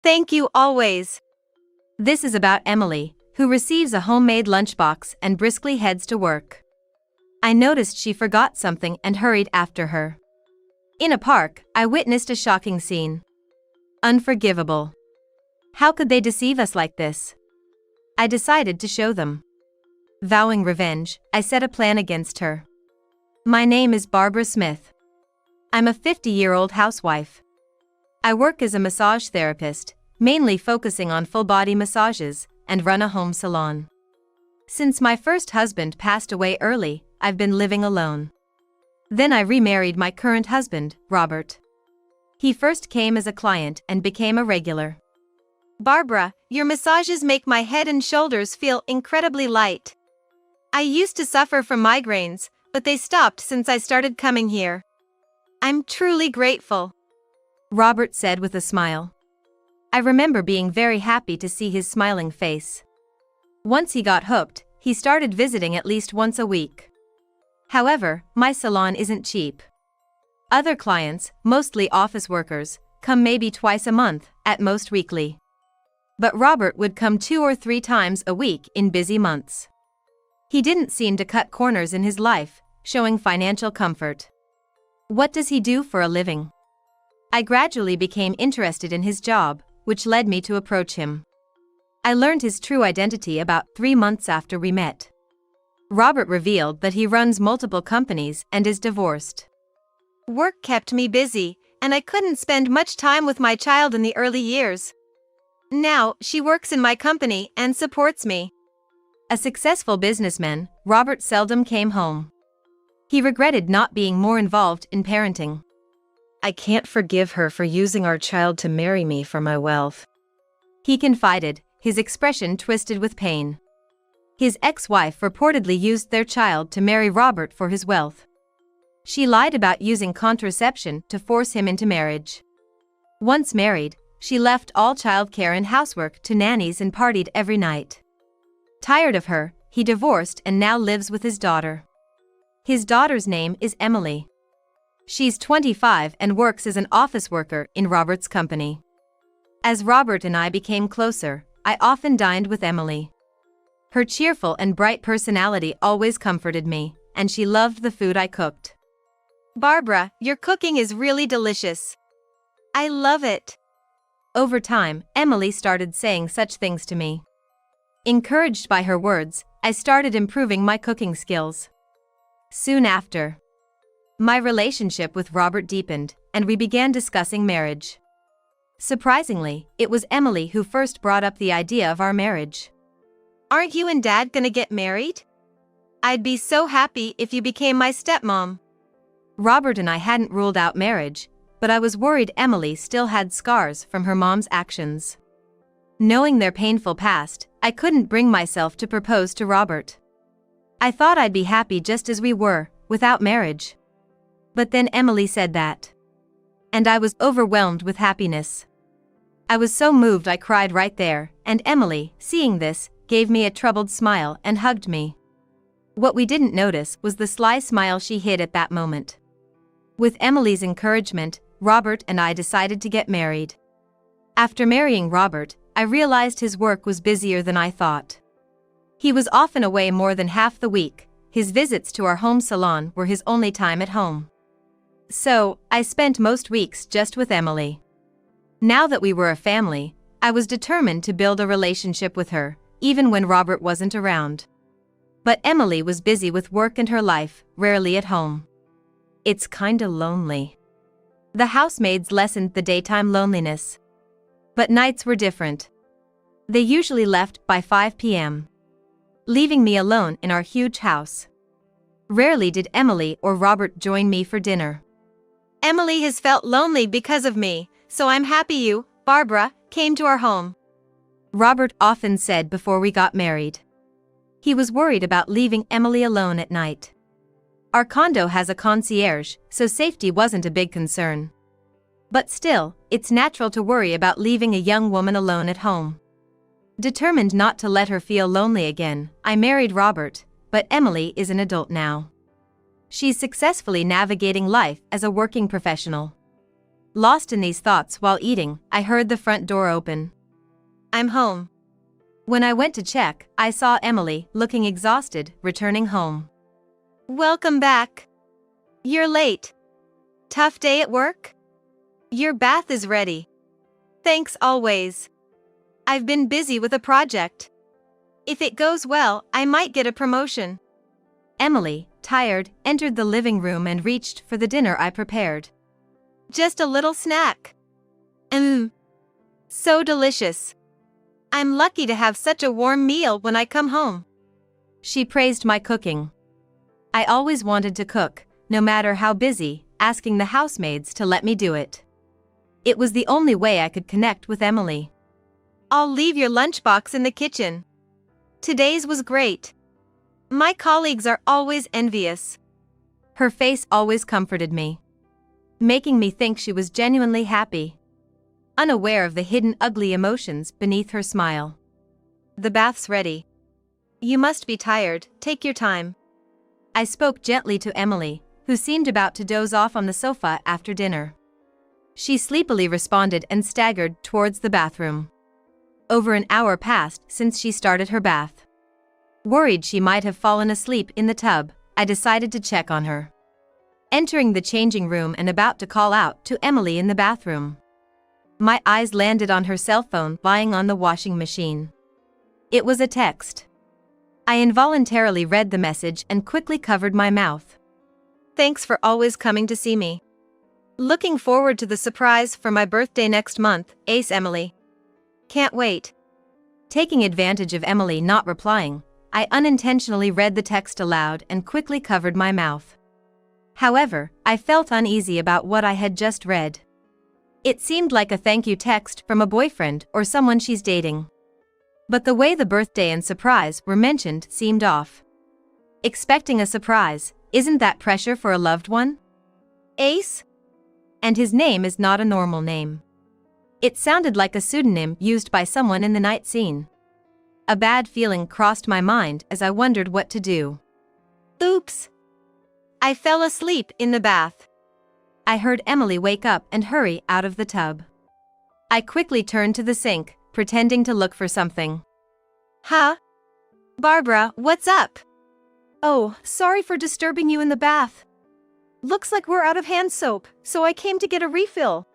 Thank you always. This is about Emily, who receives a homemade lunchbox and briskly heads to work. I noticed she forgot something and hurried after her. In a park, I witnessed a shocking scene. Unforgivable. How could they deceive us like this? I decided to show them. Vowing revenge, I set a plan against her. My name is Barbara Smith. I'm a 50-year-old housewife. I work as a massage therapist, mainly focusing on full-body massages, and run a home salon. Since my first husband passed away early, I've been living alone. Then I remarried my current husband, Robert. He first came as a client and became a regular. Barbara, your massages make my head and shoulders feel incredibly light. I used to suffer from migraines, but they stopped since I started coming here. I'm truly grateful, Robert said with a smile. I remember being very happy to see his smiling face. Once he got hooked, he started visiting at least once a week. However, my salon isn't cheap. Other clients, mostly office workers, come maybe twice a month, at most weekly. But Robert would come 2 or 3 times a week in busy months. He didn't seem to cut corners in his life, showing financial comfort. What does he do for a living? I gradually became interested in his job, which led me to approach him. I learned his true identity about 3 months after we met. Robert revealed that he runs multiple companies and is divorced. Work kept me busy, and I couldn't spend much time with my child in the early years. Now, she works in my company and supports me. A successful businessman, Robert seldom came home. He regretted not being more involved in parenting. I can't forgive her for using our child to marry me for my wealth, he confided, his expression twisted with pain. His ex-wife reportedly used their child to marry Robert for his wealth. She lied about using contraception to force him into marriage. Once married, she left all childcare and housework to nannies and partied every night. Tired of her, he divorced and now lives with his daughter. His daughter's name is Emily. She's 25 and works as an office worker in Robert's company. As Robert and I became closer, I often dined with Emily. Her cheerful and bright personality always comforted me, and she loved the food I cooked. Barbara, your cooking is really delicious. I love it. Over time, Emily started saying such things to me. Encouraged by her words, I started improving my cooking skills. Soon after, my relationship with Robert deepened, and we began discussing marriage. Surprisingly, it was Emily who first brought up the idea of our marriage. Aren't you and Dad gonna get married? I'd be so happy if you became my stepmom. Robert and I hadn't ruled out marriage, but I was worried Emily still had scars from her mom's actions. Knowing their painful past, I couldn't bring myself to propose to Robert. I thought I'd be happy just as we were, without marriage. But then Emily said that. And I was overwhelmed with happiness. I was so moved I cried right there, and Emily, seeing this, gave me a troubled smile and hugged me. What we didn't notice was the sly smile she hid at that moment. With Emily's encouragement, Robert and I decided to get married. After marrying Robert, I realized his work was busier than I thought. He was often away more than half the week. His visits to our home salon were his only time at home. So, I spent most weeks just with Emily. Now that we were a family, I was determined to build a relationship with her, even when Robert wasn't around. But Emily was busy with work and her life, rarely at home. It's kinda lonely. The housemaids lessened the daytime loneliness. But nights were different. They usually left by 5 p.m., leaving me alone in our huge house. Rarely did Emily or Robert join me for dinner. Emily has felt lonely because of me, so I'm happy you, Barbara, came to our home, Robert often said before we got married. He was worried about leaving Emily alone at night. Our condo has a concierge, so safety wasn't a big concern. But still, it's natural to worry about leaving a young woman alone at home. Determined not to let her feel lonely again, I married Robert, but Emily is an adult now. She's successfully navigating life as a working professional. Lost in these thoughts while eating, I heard the front door open. I'm home. When I went to check, I saw Emily, looking exhausted, returning home. Welcome back. You're late. Tough day at work? Your bath is ready. Thanks always. I've been busy with a project. If it goes well, I might get a promotion. Emily, tired, entered the living room and reached for the dinner I prepared. Just a little snack. So delicious. I'm lucky to have such a warm meal when I come home. She praised my cooking. I always wanted to cook, no matter how busy, asking the housemaids to let me do it. It was the only way I could connect with Emily. I'll leave your lunchbox in the kitchen. Today's was great. My colleagues are always envious. Her face always comforted me, making me think she was genuinely happy, unaware of the hidden ugly emotions beneath her smile. The bath's ready. You must be tired, take your time. I spoke gently to Emily, who seemed about to doze off on the sofa after dinner. She sleepily responded and staggered towards the bathroom. Over an hour passed since she started her bath. Worried she might have fallen asleep in the tub, I decided to check on her. Entering the changing room and about to call out to Emily in the bathroom, my eyes landed on her cell phone lying on the washing machine. It was a text. I involuntarily read the message and quickly covered my mouth. Thanks for always coming to see me. Looking forward to the surprise for my birthday next month, Ace Emily. Can't wait. Taking advantage of Emily not replying, I unintentionally read the text aloud and quickly covered my mouth. However, I felt uneasy about what I had just read. It seemed like a thank you text from a boyfriend or someone she's dating. But the way the birthday and surprise were mentioned seemed off. Expecting a surprise, isn't that pressure for a loved one? Ace? And his name is not a normal name. It sounded like a pseudonym used by someone in the night scene. A bad feeling crossed my mind as I wondered what to do. Oops! I fell asleep in the bath. I heard Emily wake up and hurry out of the tub. I quickly turned to the sink, pretending to look for something. Huh? Barbara, what's up? Oh, sorry for disturbing you in the bath. Looks like we're out of hand soap, so I came to get a refill.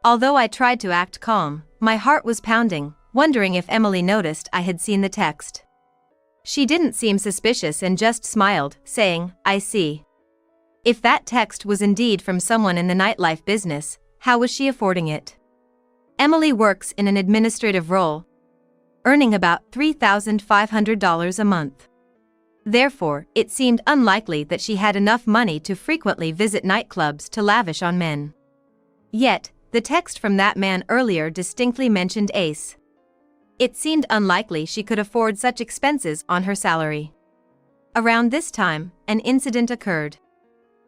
Although I tried to act calm, my heart was pounding, wondering if Emily noticed I had seen the text. She didn't seem suspicious and just smiled, saying, I see. If that text was indeed from someone in the nightlife business, how was she affording it? Emily works in an administrative role, earning about $3,500 a month. Therefore, it seemed unlikely that she had enough money to frequently visit nightclubs to lavish on men. Yet, the text from that man earlier distinctly mentioned Ace. It seemed unlikely she could afford such expenses on her salary. Around this time, an incident occurred.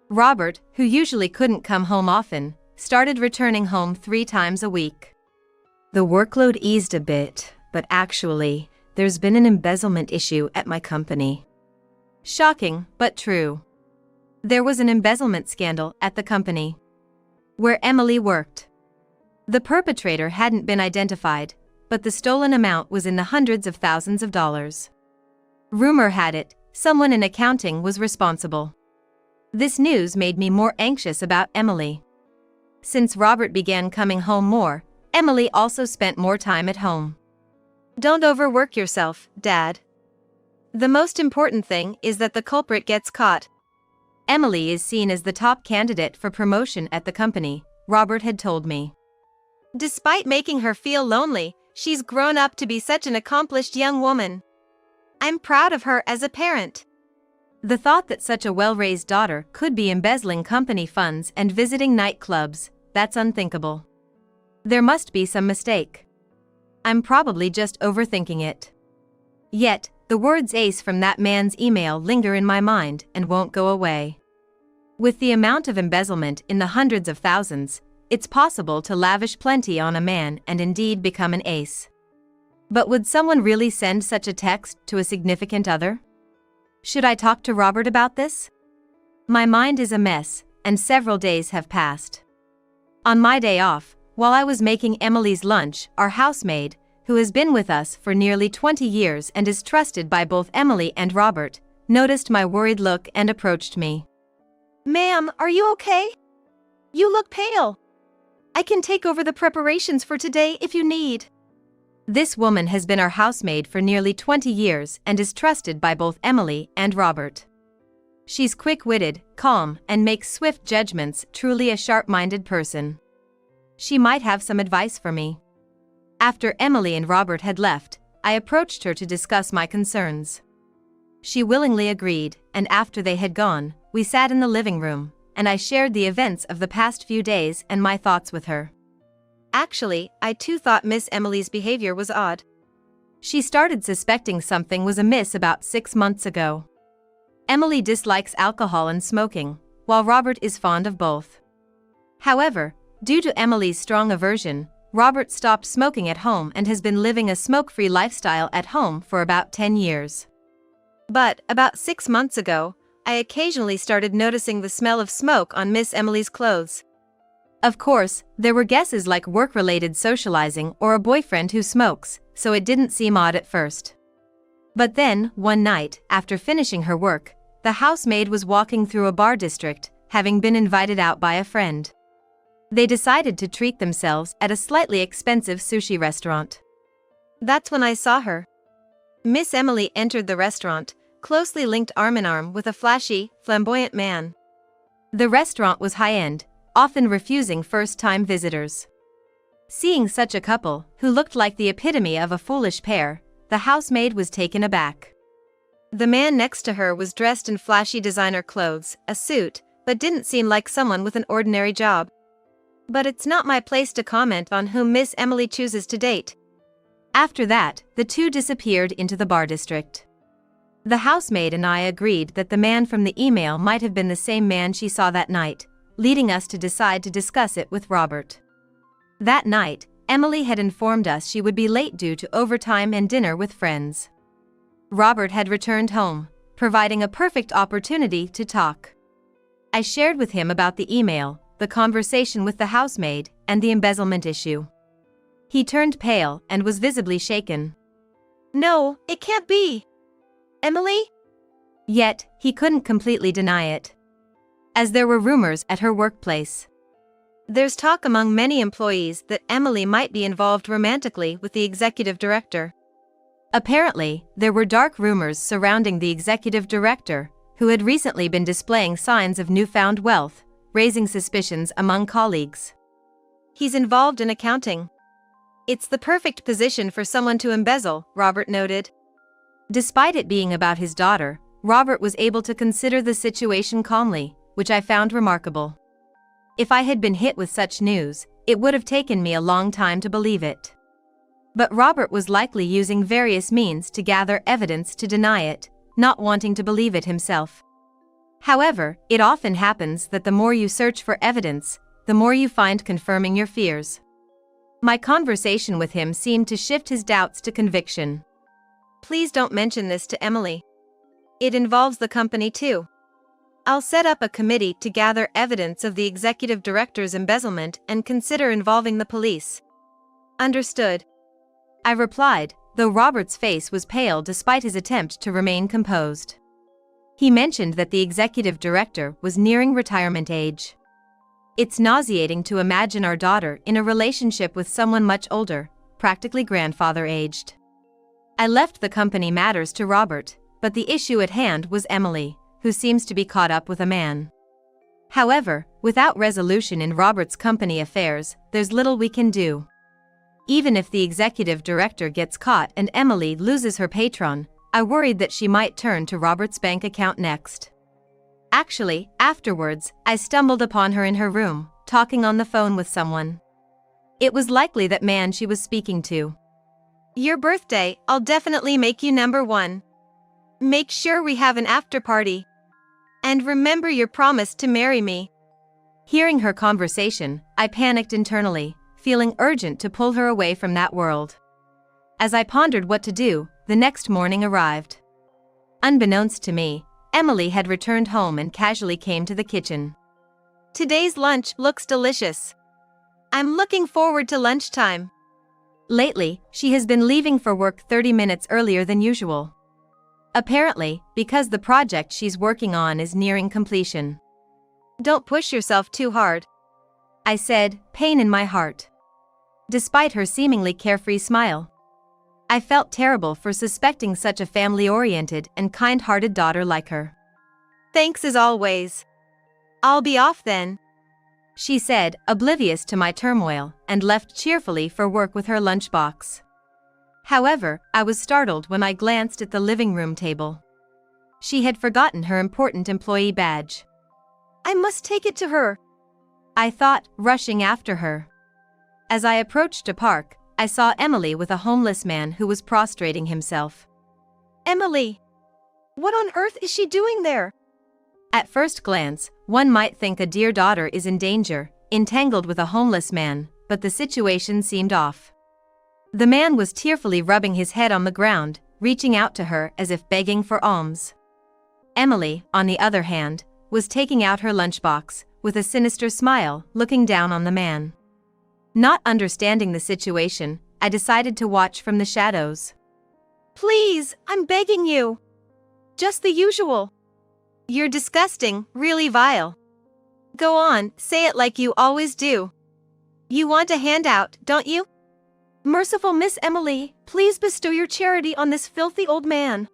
Robert, who usually couldn't come home often, started returning home 3 times a week. The workload eased a bit, but actually, there's been an embezzlement issue at my company. Shocking, but true. There was an embezzlement scandal at the company where Emily worked. The perpetrator hadn't been identified, but the stolen amount was in the hundreds of thousands of dollars. Rumor had it, someone in accounting was responsible. This news made me more anxious about Emily. Since Robert began coming home more, Emily also spent more time at home. Don't overwork yourself, Dad. The most important thing is that the culprit gets caught. Emily is seen as the top candidate for promotion at the company, Robert had told me. Despite making her feel lonely, she's grown up to be such an accomplished young woman. I'm proud of her as a parent. The thought that such a well-raised daughter could be embezzling company funds and visiting nightclubs, that's unthinkable. There must be some mistake. I'm probably just overthinking it. Yet, the words Ace from that man's email linger in my mind and won't go away. With the amount of embezzlement in the hundreds of thousands, it's possible to lavish plenty on a man and indeed become an ace. But would someone really send such a text to a significant other? Should I talk to Robert about this? My mind is a mess, and several days have passed. On my day off, while I was making Emily's lunch, our housemaid, who has been with us for nearly 20 years and is trusted by both Emily and Robert, noticed my worried look and approached me. "Ma'am, are you okay? You look pale. I can take over the preparations for today if you need." This woman has been our housemaid for nearly 20 years and is trusted by both Emily and Robert. She's quick-witted, calm, and makes swift judgments, truly a sharp-minded person. She might have some advice for me. After Emily and Robert had left, I approached her to discuss my concerns. She willingly agreed, and after they had gone, we sat in the living room, and I shared the events of the past few days and my thoughts with her. Actually, I too thought Miss Emily's behavior was odd. She started suspecting something was amiss about 6 months ago. Emily dislikes alcohol and smoking, while Robert is fond of both. However, due to Emily's strong aversion, Robert stopped smoking at home and has been living a smoke-free lifestyle at home for about 10 years. But, about 6 months ago, I occasionally started noticing the smell of smoke on Miss Emily's clothes. Of course, there were guesses like work-related socializing or a boyfriend who smokes, so it didn't seem odd at first. But then, one night, after finishing her work, the housemaid was walking through a bar district, having been invited out by a friend. They decided to treat themselves at a slightly expensive sushi restaurant. That's when I saw her. Miss Emily entered the restaurant, closely linked arm-in-arm with a flashy, flamboyant man. The restaurant was high-end, often refusing first-time visitors. Seeing such a couple, who looked like the epitome of a foolish pair, the housemaid was taken aback. The man next to her was dressed in flashy designer clothes, a suit, but didn't seem like someone with an ordinary job. But it's not my place to comment on whom Miss Emily chooses to date. After that, the two disappeared into the bar district. The housemaid and I agreed that the man from the email might have been the same man she saw that night, leading us to decide to discuss it with Robert. That night, Emily had informed us she would be late due to overtime and dinner with friends. Robert had returned home, providing a perfect opportunity to talk. I shared with him about the email, the conversation with the housemaid, and the embezzlement issue. He turned pale and was visibly shaken. "No, it can't be. Emily?" Yet, he couldn't completely deny it, as there were rumors at her workplace. There's talk among many employees that Emily might be involved romantically with the executive director. Apparently, there were dark rumors surrounding the executive director, who had recently been displaying signs of newfound wealth, raising suspicions among colleagues. He's involved in accounting. It's the perfect position for someone to embezzle, Robert noted. Despite it being about his daughter, Robert was able to consider the situation calmly, which I found remarkable. If I had been hit with such news, it would have taken me a long time to believe it. But Robert was likely using various means to gather evidence to deny it, not wanting to believe it himself. However, it often happens that the more you search for evidence, the more you find confirming your fears. My conversation with him seemed to shift his doubts to conviction. "Please don't mention this to Emily. It involves the company too. I'll set up a committee to gather evidence of the executive director's embezzlement and consider involving the police." "Understood," I replied, though Robert's face was pale despite his attempt to remain composed. He mentioned that the executive director was nearing retirement age. It's nauseating to imagine our daughter in a relationship with someone much older, practically grandfather-aged. I left the company matters to Robert, but the issue at hand was Emily, who seems to be caught up with a man. However, without resolution in Robert's company affairs, there's little we can do. Even if the executive director gets caught and Emily loses her patron, I worried that she might turn to Robert's bank account next. Actually, afterwards, I stumbled upon her in her room, talking on the phone with someone. It was likely that man she was speaking to. "Your birthday, I'll definitely make you number one. Make sure we have an after party. And remember your promise to marry me." Hearing her conversation, I panicked internally, feeling urgent to pull her away from that world. As I pondered what to do, the next morning arrived. Unbeknownst to me, Emily had returned home and casually came to the kitchen. "Today's lunch looks delicious. I'm looking forward to lunchtime. Lately, she has been leaving for work 30 minutes earlier than usual. Apparently, because the project she's working on is nearing completion. Don't push yourself too hard, I said, pain in my heart. Despite her seemingly carefree smile, I felt terrible for suspecting such a family-oriented and kind-hearted daughter like her. Thanks as always. I'll be off then, she said, oblivious to my turmoil, and left cheerfully for work with her lunchbox. However, I was startled when I glanced at the living room table. She had forgotten her important employee badge. I must take it to her, I thought, rushing after her. As I approached to park, I saw Emily with a homeless man who was prostrating himself. Emily! What on earth is she doing there? At first glance, one might think a dear daughter is in danger, entangled with a homeless man, but the situation seemed off. The man was tearfully rubbing his head on the ground, reaching out to her as if begging for alms. Emily, on the other hand, was taking out her lunchbox, with a sinister smile, looking down on the man. Not understanding the situation, I decided to watch from the shadows. Please, I'm begging you. Just the usual. You're disgusting, really vile. Go on, say it like you always do. You want a handout, don't you? Merciful Miss Emily, please bestow your charity on this filthy old man.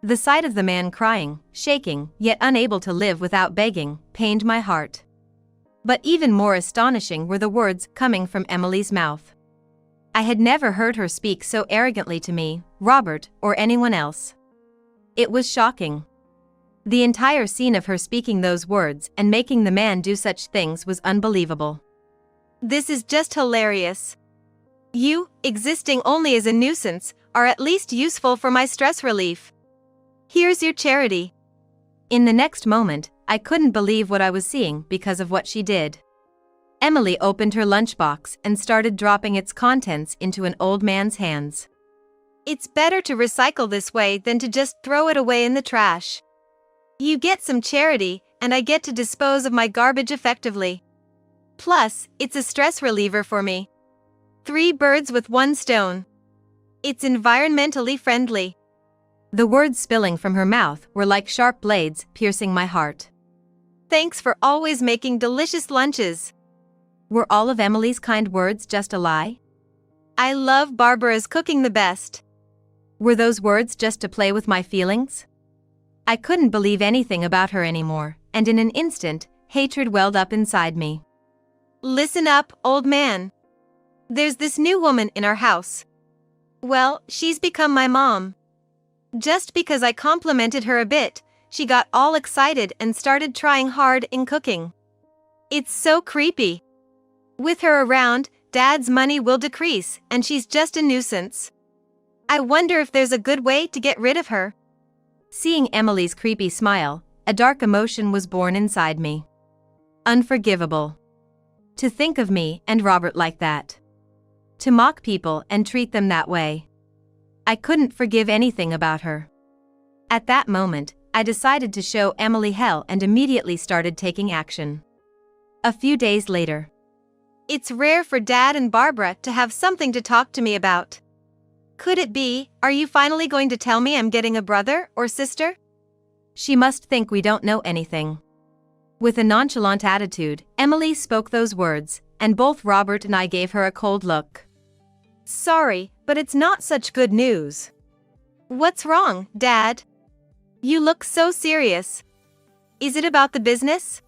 The sight of the man crying, shaking, yet unable to live without begging, pained my heart. But even more astonishing were the words coming from Emily's mouth. I had never heard her speak so arrogantly to me, Robert, or anyone else. It was shocking. The entire scene of her speaking those words and making the man do such things was unbelievable. This is just hilarious. You, existing only as a nuisance, are at least useful for my stress relief. Here's your charity. In the next moment, I couldn't believe what I was seeing because of what she did. Emily opened her lunchbox and started dropping its contents into an old man's hands. It's better to recycle this way than to just throw it away in the trash. You get some charity, and I get to dispose of my garbage effectively. Plus, it's a stress reliever for me. 3 birds with 1 stone. It's environmentally friendly. The words spilling from her mouth were like sharp blades piercing my heart. Thanks for always making delicious lunches. Were all of Emily's kind words just a lie? I love Barbara's cooking the best. Were those words just to play with my feelings? I couldn't believe anything about her anymore, and in an instant, hatred welled up inside me. Listen up, old man. There's this new woman in our house. Well, she's become my mom. Just because I complimented her a bit, she got all excited and started trying hard in cooking. It's so creepy. With her around, Dad's money will decrease, and she's just a nuisance. I wonder if there's a good way to get rid of her. Seeing Emily's creepy smile, a dark emotion was born inside me. Unforgivable. To think of me and Robert like that. To mock people and treat them that way. I couldn't forgive anything about her. At that moment, I decided to show Emily hell and immediately started taking action. A few days later. It's rare for Dad and Barbara to have something to talk to me about. Could it be, are you finally going to tell me I'm getting a brother or sister? She must think we don't know anything. With a nonchalant attitude, Emily spoke those words, and both Robert and I gave her a cold look. Sorry, but it's not such good news. What's wrong, Dad? You look so serious. Is it about the business?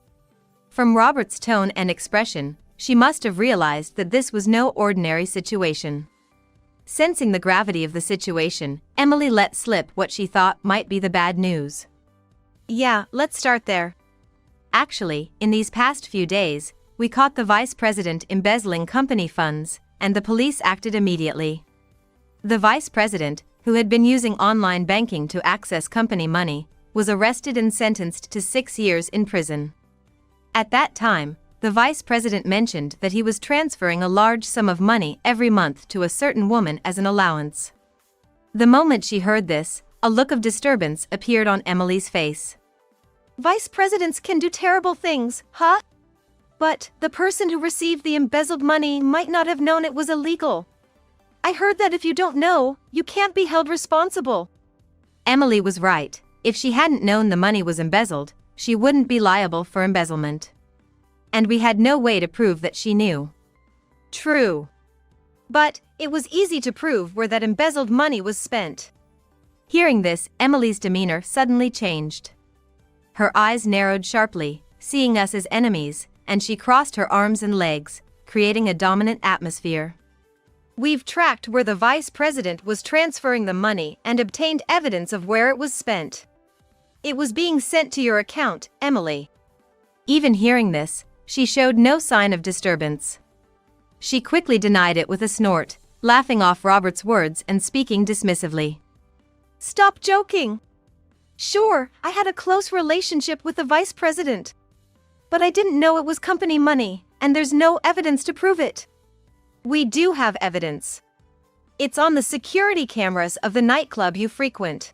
From Robert's tone and expression, she must have realized that this was no ordinary situation. Sensing the gravity of the situation, Emily let slip what she thought might be the bad news. Yeah, let's start there. Actually, in these past few days, we caught the vice president embezzling company funds, and the police acted immediately. The vice president, who had been using online banking to access company money, was arrested and sentenced to 6 years in prison. At that time, the vice president mentioned that he was transferring a large sum of money every month to a certain woman as an allowance. The moment she heard this, a look of disturbance appeared on Emily's face. Vice presidents can do terrible things, huh? But the person who received the embezzled money might not have known it was illegal. I heard that if you don't know, you can't be held responsible. Emily was right. If she hadn't known the money was embezzled, she wouldn't be liable for embezzlement. And we had no way to prove that she knew. True. But it was easy to prove where that embezzled money was spent. Hearing this, Emily's demeanor suddenly changed. Her eyes narrowed sharply, seeing us as enemies, and she crossed her arms and legs, creating a dominant atmosphere. We've tracked where the vice president was transferring the money and obtained evidence of where it was spent. It was being sent to your account, Emily. Even hearing this, she showed no sign of disturbance. She quickly denied it with a snort, laughing off Robert's words and speaking dismissively. Stop joking. Sure, I had a close relationship with the vice president. But I didn't know it was company money, and there's no evidence to prove it. We do have evidence. It's on the security cameras of the nightclub you frequent.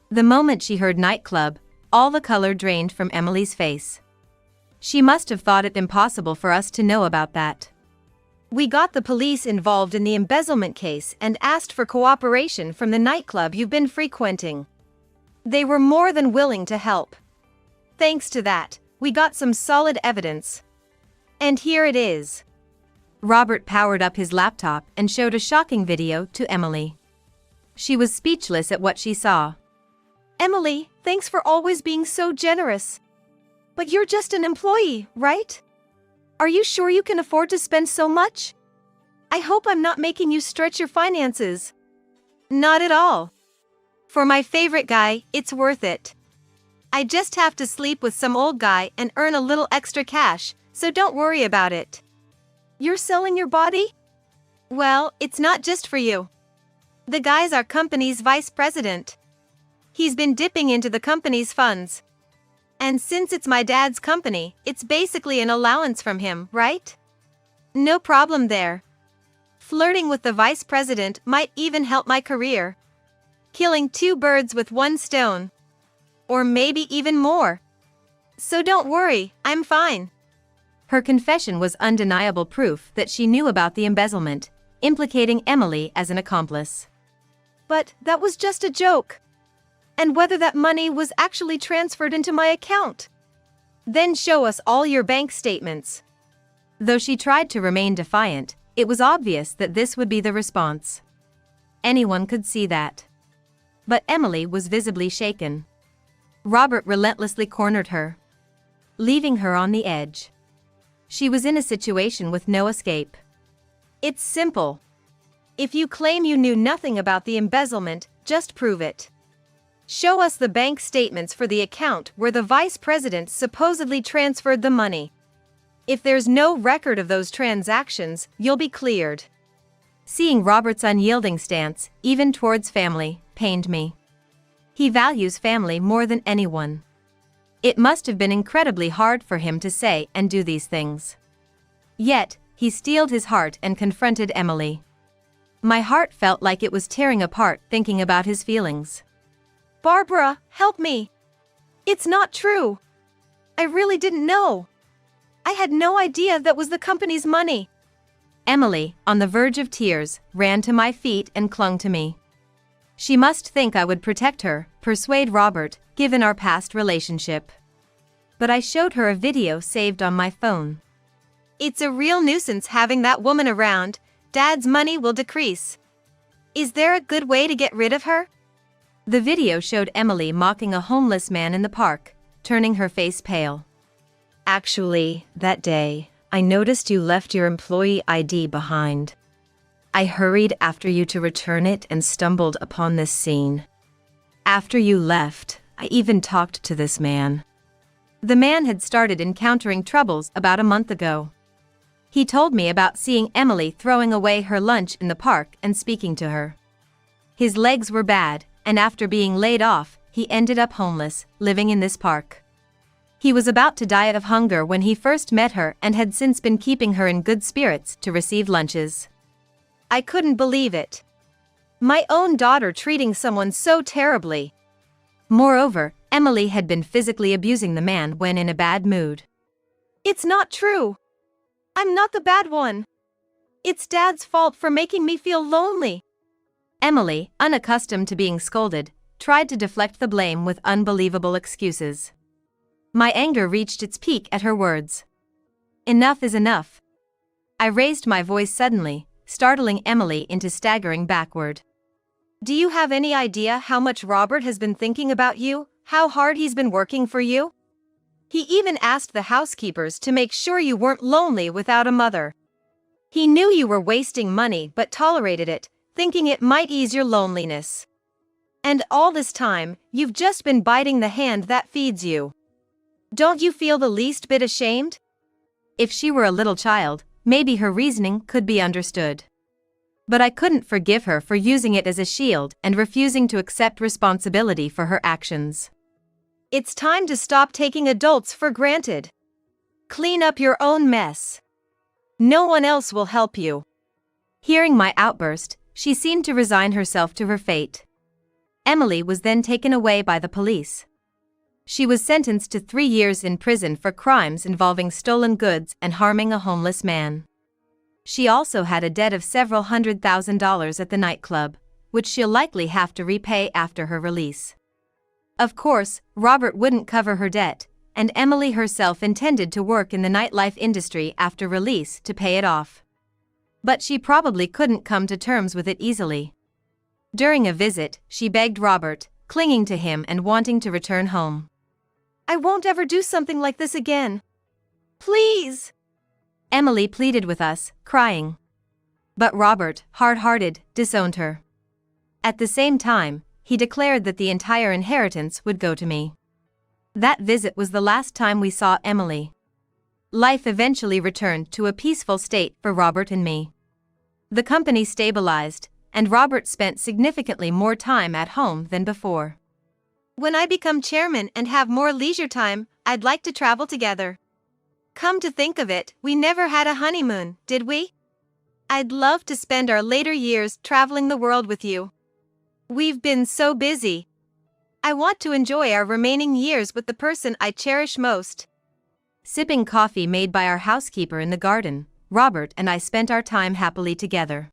The moment she heard nightclub, all the color drained from Emily's face. She must have thought it impossible for us to know about that. We got the police involved in the embezzlement case and asked for cooperation from the nightclub you've been frequenting. They were more than willing to help. Thanks to that, we got some solid evidence. And here it is. Robert powered up his laptop and showed a shocking video to Emily. She was speechless at what she saw. Emily, thanks for always being so generous. But you're just an employee, right? Are you sure you can afford to spend so much? I hope I'm not making you stretch your finances. Not at all. For my favorite guy, it's worth it. I just have to sleep with some old guy and earn a little extra cash, so don't worry about it. You're selling your body? Well, it's not just for you. The guy's our company's vice president. He's been dipping into the company's funds. And since it's my dad's company, it's basically an allowance from him, right? No problem there. Flirting with the vice president might even help my career. Killing two birds with one stone. Or maybe even more. So don't worry, I'm fine. Her confession was undeniable proof that she knew about the embezzlement, implicating Emily as an accomplice. But that was just a joke. And whether that money was actually transferred into my account. Then show us all your bank statements. Though she tried to remain defiant, it was obvious that this would be the response. Anyone could see that. But Emily was visibly shaken. Robert relentlessly cornered her, leaving her on the edge. She was in a situation with no escape. It's simple. If you claim you knew nothing about the embezzlement, just prove it. Show us the bank statements for the account where the vice president supposedly transferred the money. If there's no record of those transactions, you'll be cleared. Seeing Robert's unyielding stance, even towards family, pained me. He values family more than anyone. It must have been incredibly hard for him to say and do these things. Yet, he steeled his heart and confronted Emily. My heart felt like it was tearing apart thinking about his feelings. Barbara, help me. It's not true. I really didn't know. I had no idea that was the company's money. Emily, on the verge of tears, ran to my feet and clung to me. She must think I would protect her, persuade Robert, given our past relationship. But I showed her a video saved on my phone. It's a real nuisance having that woman around. Dad's money will decrease. Is there a good way to get rid of her? The video showed Emily mocking a homeless man in the park, turning her face pale. Actually, that day, I noticed you left your employee ID behind. I hurried after you to return it and stumbled upon this scene. After you left, I even talked to this man. The man had started encountering troubles about a month ago. He told me about seeing Emily throwing away her lunch in the park and speaking to her. His legs were bad, and after being laid off, he ended up homeless, living in this park. He was about to die of hunger when he first met her and had since been keeping her in good spirits to receive lunches. I couldn't believe it. My own daughter treating someone so terribly. Moreover, Emily had been physically abusing the man when in a bad mood. It's not true. I'm not the bad one. It's Dad's fault for making me feel lonely. Emily, unaccustomed to being scolded, tried to deflect the blame with unbelievable excuses. My anger reached its peak at her words. Enough is enough. I raised my voice suddenly, startling Emily into staggering backward. Do you have any idea how much Robert has been thinking about you, how hard he's been working for you? He even asked the housekeepers to make sure you weren't lonely without a mother. He knew you were wasting money but tolerated it, thinking it might ease your loneliness. And all this time, you've just been biting the hand that feeds you. Don't you feel the least bit ashamed? If she were a little child, maybe her reasoning could be understood. But I couldn't forgive her for using it as a shield and refusing to accept responsibility for her actions. It's time to stop taking adults for granted. Clean up your own mess. No one else will help you. Hearing my outburst, she seemed to resign herself to her fate. Emily was then taken away by the police. She was sentenced to 3 years in prison for crimes involving stolen goods and harming a homeless man. She also had a debt of several $100,000 at the nightclub, which she'll likely have to repay after her release. Of course, Robert wouldn't cover her debt, and Emily herself intended to work in the nightlife industry after release to pay it off. But she probably couldn't come to terms with it easily. During a visit, she begged Robert, clinging to him and wanting to return home. I won't ever do something like this again. Please! Emily pleaded with us, crying. But Robert, hard-hearted, disowned her. At the same time, he declared that the entire inheritance would go to me. That visit was the last time we saw Emily. Life eventually returned to a peaceful state for Robert and me. The company stabilized, and Robert spent significantly more time at home than before. When I become chairman and have more leisure time, I'd like to travel together. Come to think of it, we never had a honeymoon, did we? I'd love to spend our later years traveling the world with you. We've been so busy. I want to enjoy our remaining years with the person I cherish most. Sipping coffee made by our housekeeper in the garden, Robert and I spent our time happily together.